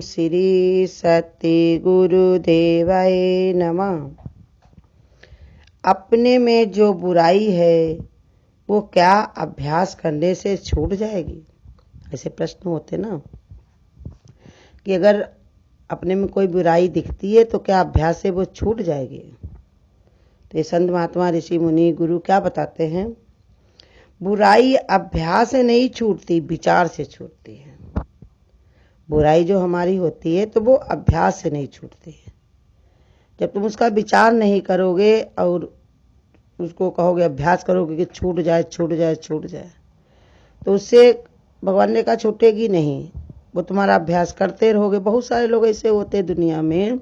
श्री सत्य गुरुदेवाय नमः। अपने में जो बुराई है वो क्या अभ्यास करने से छूट जाएगी? ऐसे प्रश्न होते ना कि अगर अपने में कोई बुराई दिखती है तो क्या अभ्यास से वो छूट जाएगी? तो ये संत महात्मा ऋषि मुनि गुरु क्या बताते हैं? बुराई अभ्यास से नहीं छूटती, विचार से छूटती है। बुराई जो हमारी होती है तो वो अभ्यास से नहीं छूटती है। जब तुम उसका विचार नहीं करोगे और उसको कहोगे, अभ्यास करोगे कि छूट जाए छूट जाए छूट जाए, तो उससे भगवान ने कहा छूटेगी नहीं। वो तुम्हारा अभ्यास करते रहोगे। बहुत सारे लोग ऐसे होते हैं दुनिया में,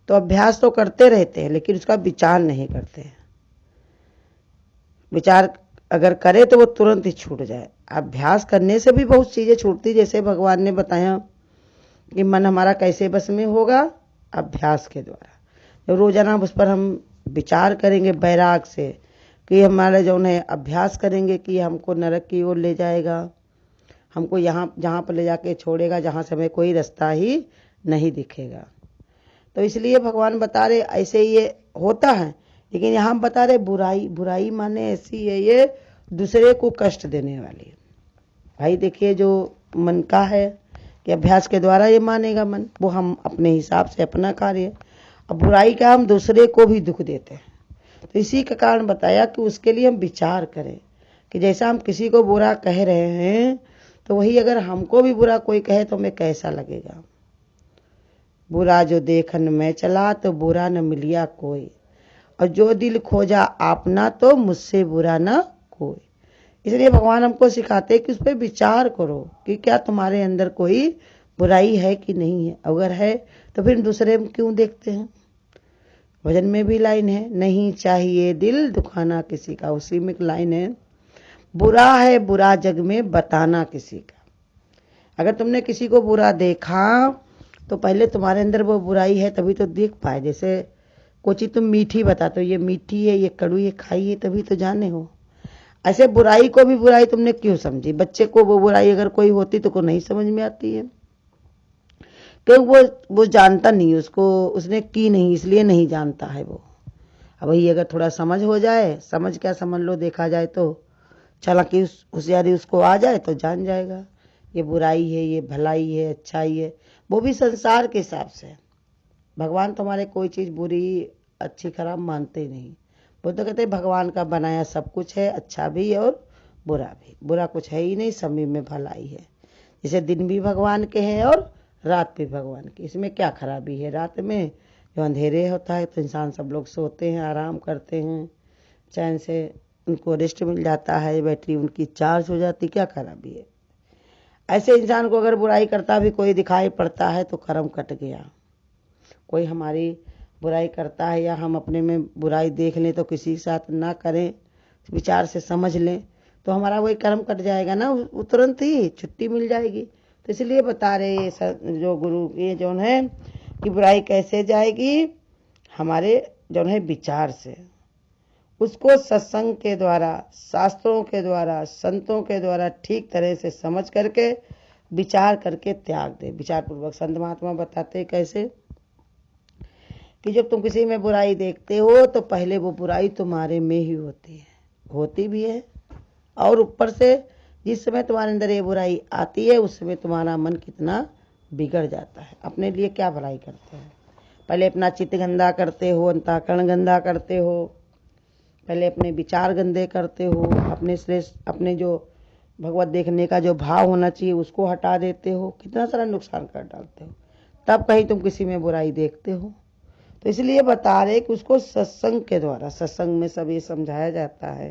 तो अभ्यास तो करते रहते हैं लेकिन उसका विचार नहीं करते हैं। विचार अगर करे तो वो तुरंत ही छूट जाए। अभ्यास करने से भी बहुत चीजें छूटती, जैसे भगवान ने बताया कि मन हमारा कैसे बस में होगा? अभ्यास के द्वारा। जब रोजाना उस पर हम विचार करेंगे बैराग से कि हमारा जो है अभ्यास करेंगे कि हमको नरक की ओर ले जाएगा, हमको यहाँ जहाँ पर ले जाके छोड़ेगा जहाँ से हमें कोई रास्ता ही नहीं दिखेगा। तो इसलिए भगवान बता रहे ऐसे ये होता है। लेकिन यहाँ बता रहे बुराई, बुराई माने ऐसी है ये दूसरे को कष्ट देने वाली। भाई देखिए, जो मन का है कि अभ्यास के द्वारा ये मानेगा मन, वो हम अपने हिसाब से अपना कार्य। अब बुराई का हम दूसरे को भी दुख देते हैं। तो इसी का कारण बताया कि उसके लिए हम विचार करें कि जैसा हम किसी को बुरा कह रहे हैं तो वही अगर हमको भी बुरा कोई कहे तो हमें कैसा लगेगा। बुरा जो देखन में चला तो बुरा न मिलिया कोई, और जो दिल खोजा आपना तो मुझसे बुरा न कोई। इसलिए भगवान हमको सिखाते हैं कि उस पर विचार करो कि क्या तुम्हारे अंदर कोई बुराई है कि नहीं है। अगर है तो फिर दूसरे में क्यों देखते हैं? भजन में भी लाइन है, नहीं चाहिए दिल दुखाना किसी का। उसी में एक लाइन है, बुरा है बुरा जग में बताना किसी का। अगर तुमने किसी को बुरा देखा तो पहले तुम्हारे अंदर वो बुराई है तभी तो देख पाए। जैसे कोई चीज तुम मीठी बताते हो, ये मीठी है, ये कड़वी है, खाइए तभी तो जाने हो। ऐसे बुराई को भी बुराई तुमने क्यों समझी? बच्चे को वो बुराई अगर कोई होती तो को नहीं समझ में आती है, क्योंकि वो जानता नहीं, उसको उसने की नहीं, इसलिए नहीं जानता है वो। अब वही अगर थोड़ा समझ हो जाए, समझ क्या समझ लो, देखा जाए तो चालाकी होशियारी उसको आ जाए तो जान जाएगा ये बुराई है, ये भलाई है, अच्छाई है। वो भी संसार के हिसाब से। भगवान तुम्हारे कोई चीज़ बुरी अच्छी खराब मानते ही नहीं। वो तो कहते भगवान का बनाया सब कुछ है, अच्छा भी और बुरा भी। बुरा कुछ है ही नहीं, सभी में भलाई है। जैसे दिन भी भगवान के हैं और रात भी भगवान की। इसमें क्या खराबी है? रात में जो अंधेरे होता है तो इंसान सब लोग सोते हैं, आराम करते हैं, चैन से उनको रेस्ट मिल जाता है, बैटरी उनकी चार्ज हो जाती, क्या खराबी है? ऐसे इंसान को अगर बुराई करता भी कोई दिखाई पड़ता है तो कर्म कट गया। कोई हमारी बुराई करता है या हम अपने में बुराई देख लें तो किसी के साथ ना करें, विचार से समझ लें तो हमारा वही कर्म कट जाएगा ना, तुरंत ही छुट्टी मिल जाएगी। तो इसलिए बता रहे जो गुरु ये जो है कि बुराई कैसे जाएगी? हमारे जो है विचार से। उसको सत्संग के द्वारा, शास्त्रों के द्वारा, संतों के द्वारा ठीक तरह से समझ करके विचार करके त्याग दे। विचार पूर्वक। संत महात्मा बताते कैसे कि जब तुम किसी में बुराई देखते हो तो पहले वो बुराई तुम्हारे में ही होती है, होती भी है, और ऊपर से जिस समय तुम्हारे अंदर ये बुराई आती है उस समय तुम्हारा मन कितना बिगड़ जाता है। अपने लिए क्या भलाई करते हैं? पहले अपना चित्त गंदा करते हो, अंतःकरण गंदा करते हो, पहले अपने विचार गंदे करते हो, अपने श्रेष्ठ अपने जो भगवत देखने का जो भाव होना चाहिए उसको हटा देते हो, कितना सारा नुकसान कर डालते हो, तब कहीं तुम किसी में बुराई देखते हो। तो इसलिए बता रहे कि उसको सत्संग के द्वारा, सत्संग में सब ये समझाया जाता है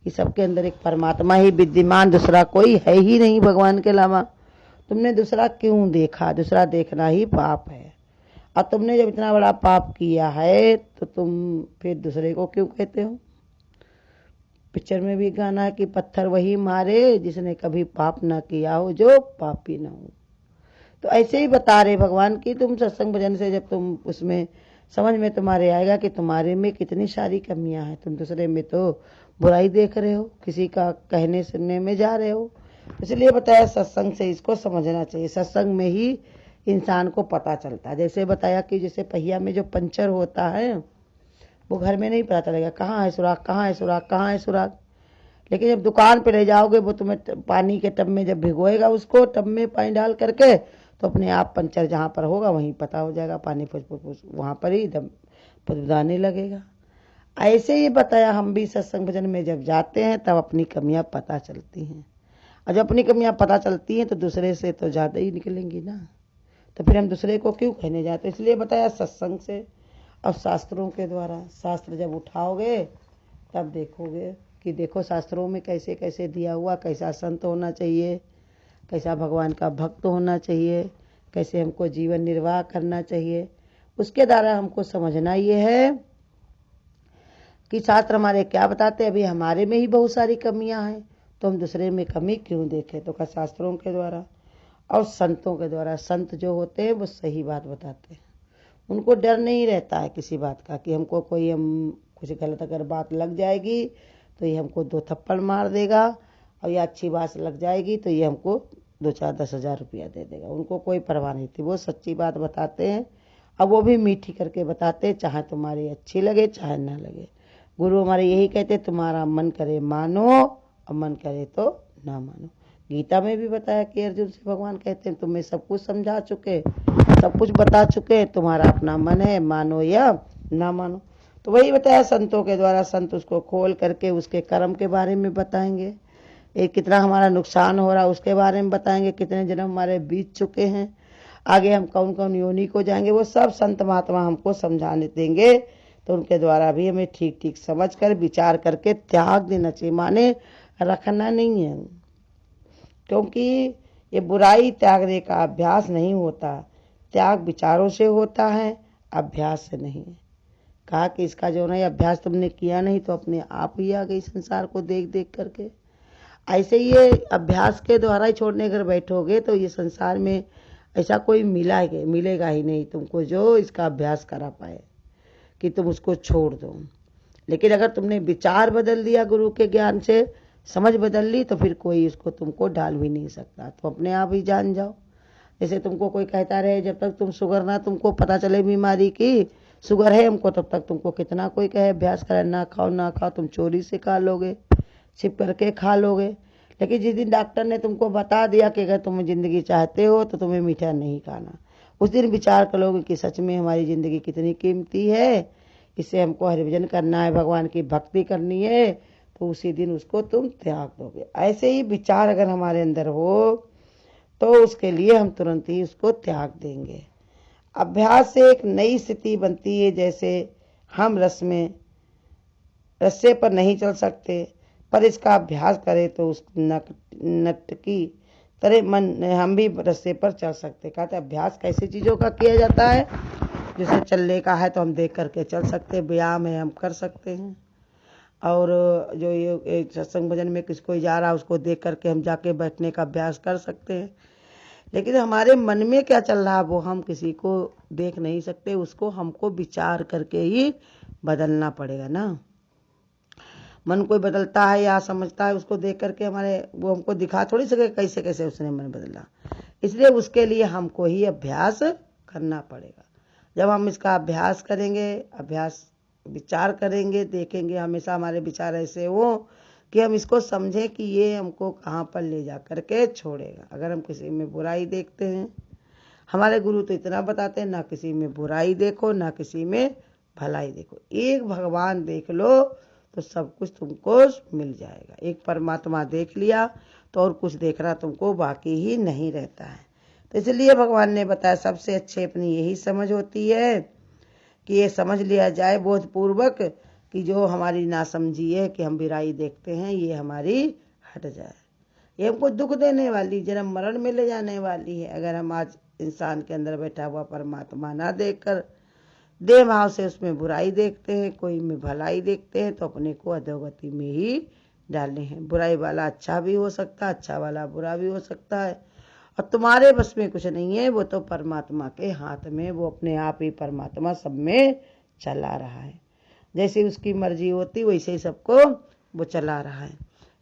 कि सबके अंदर एक परमात्मा ही विद्यमान, दूसरा कोई है ही नहीं भगवान के अलावा। तुमने दूसरा क्यों देखा? दूसरा देखना ही पाप है। और तुमने जब इतना बड़ा पाप किया है तो तुम फिर दूसरे को क्यों कहते हो? पिक्चर में भी गाना है कि पत्थर वही मारे जिसने कभी पाप ना किया हो, जो पापी ना हो। तो ऐसे ही बता रहे भगवान की तुम सत्संग भजन से जब तुम उसमें समझ में तुम्हारे आएगा कि तुम्हारे में कितनी सारी कमियां हैं। तुम दूसरे में तो बुराई देख रहे हो, किसी का कहने सुनने में जा रहे हो। इसलिए बताया सत्संग से इसको समझना चाहिए। सत्संग में ही इंसान को पता चलता है। जैसे बताया कि जैसे पहिया में जो पंचर होता है वो घर में नहीं पता चलेगा कहाँ है सुराख, कहाँ है सुराख, कहाँ है सुराख। लेकिन जब दुकान पे ले जाओगे वो तुम्हें पानी के टब में जब भिगोएगा उसको, टब में पानी डाल करके, तो अपने आप पंचर जहाँ पर होगा वहीं पता हो जाएगा, पानी वहाँ पर ही दम पुदबुदाने लगेगा। ऐसे ही बताया हम भी सत्संग भजन में जब जाते हैं तब अपनी कमियां पता चलती हैं, और जब अपनी कमियां पता चलती हैं तो दूसरे से तो ज़्यादा ही निकलेंगी ना, तो फिर हम दूसरे को क्यों कहने जाते। इसलिए बताया सत्संग से और शास्त्रों के द्वारा। शास्त्र जब उठाओगे तब देखोगे कि देखो शास्त्रों में कैसे कैसे दिया हुआ, कैसा संत होना चाहिए, कैसा भगवान का भक्त होना चाहिए, कैसे हमको जीवन निर्वाह करना चाहिए। उसके द्वारा हमको समझना ये है कि शास्त्र हमारे क्या बताते हैं। अभी हमारे में ही बहुत सारी कमियां हैं तो हम दूसरे में कमी क्यों देखें। तो का शास्त्रों के द्वारा और संतों के द्वारा। संत जो होते हैं वो सही बात बताते हैं, उनको डर नहीं रहता है किसी बात का कि हमको कोई हम कुछ गलत अगर बात लग जाएगी तो ये हमको 2 थप्पड़ मार देगा, और ये अच्छी बात लग जाएगी तो ये हमको 2-4-10,000 रुपया दे देगा। उनको कोई परवाह नहीं थी, वो सच्ची बात बताते हैं, अब वो भी मीठी करके बताते हैं, चाहे तुम्हारी अच्छी लगे चाहे ना लगे। गुरु हमारे यही कहते तुम्हारा मन करे मानो और मन करे तो ना मानो। गीता में भी बताया कि अर्जुन से भगवान कहते हैं तुम्हें सब कुछ समझा चुके, सब कुछ बता चुके, तुम्हारा अपना मन है, मानो या ना मानो। तो वही बताया संतों के द्वारा। संत उसको खोल करके उसके कर्म के बारे में बताएंगे, एक कितना हमारा नुकसान हो रहा है उसके बारे में बताएंगे, कितने जन्म हमारे बीत चुके हैं, आगे हम कौन कौन योनि को जाएंगे, वो सब संत महात्मा हमको समझाने देंगे। तो उनके द्वारा भी हमें ठीक ठीक समझ कर विचार करके त्याग देना चाहिए, माने रखना नहीं है। क्योंकि ये बुराई त्यागने का अभ्यास नहीं होता, त्याग विचारों से होता है, अभ्यास से नहीं। कहा कि इसका जो नहीं अभ्यास तुमने किया नहीं तो अपने आप ही आ गई संसार को देख देख करके। ऐसे ही ये अभ्यास के द्वारा ही छोड़ने अगर बैठोगे तो ये संसार में ऐसा कोई मिलेगा ही नहीं तुमको जो इसका अभ्यास करा पाए कि तुम उसको छोड़ दो। लेकिन अगर तुमने विचार बदल दिया, गुरु के ज्ञान से समझ बदल ली, तो फिर कोई उसको तुमको डाल भी नहीं सकता, तो अपने आप ही जान जाओ। जैसे तुमको कोई कहता रहे जब तक तुम शुगर ना तुमको पता चले बीमारी की शुगर है हमको, तब तक तुमको कितना कोई कहे अभ्यास करे ना खाओ ना खाओ, तुम चोरी से खा लोगे, छिप करके खा लोगे। लेकिन जिस दिन डॉक्टर ने तुमको बता दिया कि अगर तुम जिंदगी चाहते हो तो तुम्हें मीठा नहीं खाना, उस दिन विचार करोगे कि सच में हमारी जिंदगी कितनी कीमती है, इससे हमको हरिभजन करना है, भगवान की भक्ति करनी है, तो उसी दिन उसको तुम त्याग दोगे। ऐसे ही विचार अगर हमारे अंदर हो तो उसके लिए हम तुरंत ही उसको त्याग देंगे। अभ्यास से एक नई स्थिति बनती है। जैसे हम रस्से पर नहीं चल सकते, पर इसका अभ्यास करें तो उस नट की तरह मन हम भी रस्से पर चल सकते। कहते अभ्यास कैसी चीज़ों का किया जाता है, जैसे चलने का है तो हम देख करके चल सकते, व्यायाम है हम कर सकते हैं। और जो ये सत्संग भजन में किसको जा रहा है उसको देख करके हम जाके बैठने का अभ्यास कर सकते हैं। लेकिन हमारे मन में क्या चल रहा है वो हम किसी को देख नहीं सकते, उसको हमको विचार करके ही बदलना पड़ेगा ना। मन कोई बदलता है या समझता है उसको देख करके हमारे वो हमको दिखा थोड़ी सके कैसे कैसे उसने मन बदला। इसलिए उसके लिए हमको ही अभ्यास करना पड़ेगा। जब हम इसका अभ्यास करेंगे, अभ्यास विचार करेंगे, देखेंगे, हमेशा हमारे विचार ऐसे हो कि हम इसको समझें कि ये हमको कहाँ पर ले जा करके छोड़ेगा। अगर हम किसी में बुराई देखते हैं, हमारे गुरु तो इतना बताते हैं ना किसी में बुराई देखो ना किसी में भलाई देखो, एक भगवान देख लो तो सब कुछ तुमको मिल जाएगा। एक परमात्मा देख लिया तो और कुछ देखना तुमको बाकी ही नहीं रहता है। तो इसलिए भगवान ने बताया सबसे अच्छे अपनी यही समझ होती है कि ये समझ लिया जाए बोधपूर्वक कि जो हमारी नासमझी है कि हम बुराई देखते हैं ये हमारी हट जाए। ये हमको दुख देने वाली, जन्म मरण में ले जाने वाली है। अगर हम आज इंसान के अंदर बैठा हुआ परमात्मा ना देखकर देह भाव से उसमें बुराई देखते हैं, कोई में भलाई देखते हैं, तो अपने को अधोगति में ही डालने हैं। बुराई वाला अच्छा भी हो सकता है, अच्छा वाला बुरा भी हो सकता है, और तुम्हारे बस में कुछ नहीं है, वो तो परमात्मा के हाथ में, वो अपने आप ही परमात्मा सब में चला रहा है। जैसे उसकी मर्जी होती वैसे ही सबको वो चला रहा है।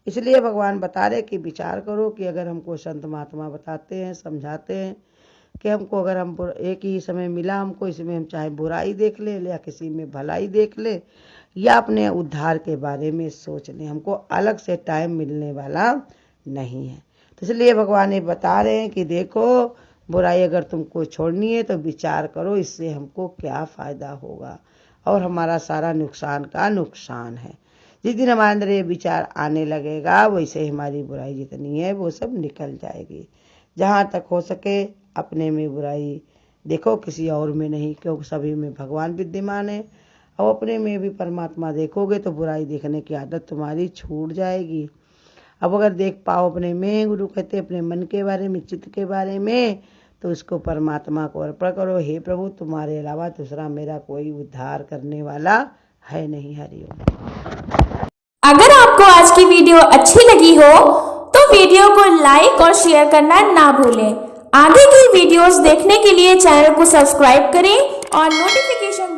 इसलिए भगवान बता रहे कि विचार करो कि अगर हमको संत महात्मा बताते हैं, समझाते हैं कि हमको अगर हम एक ही समय मिला हमको, इसमें हम चाहे बुराई देख लें या किसी में भलाई देख लें या अपने उद्धार के बारे में सोच लें, हमको अलग से टाइम मिलने वाला नहीं है। तो इसलिए भगवान ये बता रहे हैं कि देखो बुराई अगर तुमको छोड़नी है तो विचार करो इससे हमको क्या फ़ायदा होगा, और हमारा सारा नुकसान का नुकसान है। जिस दिन हमारे अंदर ये विचार आने लगेगा वैसे ही हमारी बुराई जितनी है वो सब निकल जाएगी। जहाँ तक हो सके अपने में बुराई देखो, किसी और में नहीं, क्योंकि सभी में भगवान विद्यमान है। और अपने में भी परमात्मा देखोगे तो बुराई देखने की आदत तुम्हारी छूट जाएगी। अब अगर देख पाओ अपने में, गुरु कहते अपने मन के बारे में, चित्त के बारे में, तो उसको परमात्मा को अर्पण करो। हे प्रभु तुम्हारे अलावा दूसरा मेरा कोई उद्धार करने वाला है नहीं। हरिओम। अगर आपको आज की वीडियो अच्छी लगी हो तो वीडियो को लाइक और शेयर करना ना भूलें। आगे की वीडियोस देखने के लिए चैनल को सब्सक्राइब करें और नोटिफिकेशन